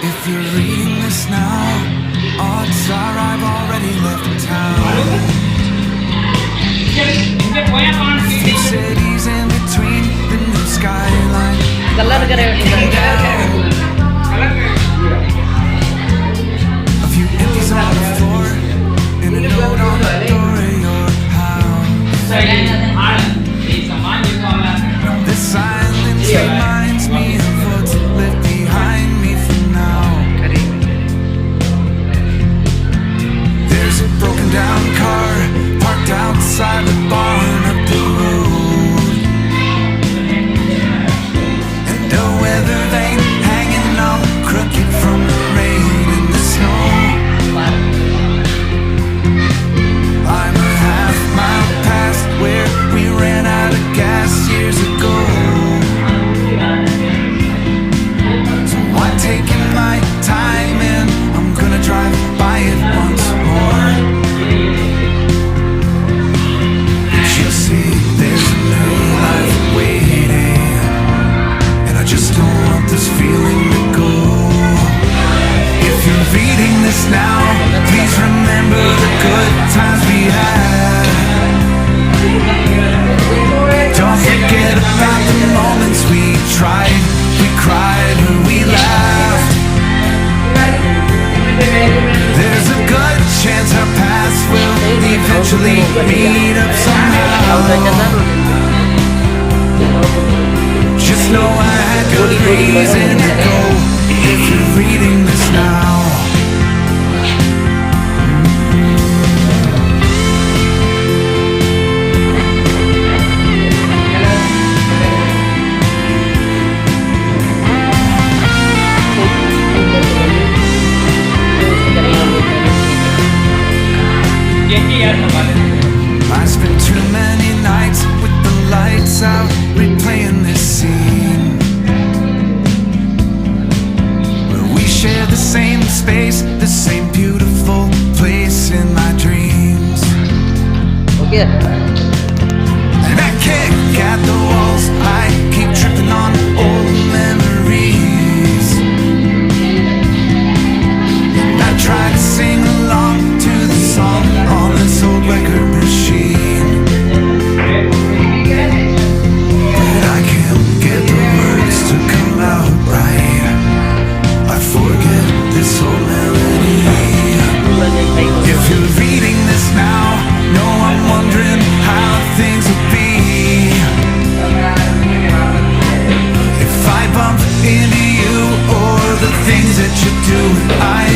If you're reading this now, odds are I've already left town. Few cities in between the new skyline. A few empties on the floor and a note on the door of your house. This silence reminds me of what's left behind me for now. There's a broken down car parked outside the barn up the road, and a weather vane hanging all crooked from the rain and the snow. I'm a half mile past where we ran out of gas years ago, so I'm taking my time and I'm gonna drive by it once more. But you'll see there's a new life waiting, and I just don't want this feeling to go. If you're reading this now, please remember the good times we had. Don't forget about the moments we tried, we cried, and we laughed. There's a good chance our paths will eventually meet up somehow. Just know I had good reason to go. If you're reading this now, I spent too many nights with the lights out, replaying this scene where we share the same space, the same beautiful place in my dreams. And I kick at the walls, I keep tripping on old memories, and I try to sing along to the song on this old record machine, but I can't get the words to come out right. I forget this old melody. If you're reading this now, know I'm wondering how things will be if I bump into you or the things that you do. I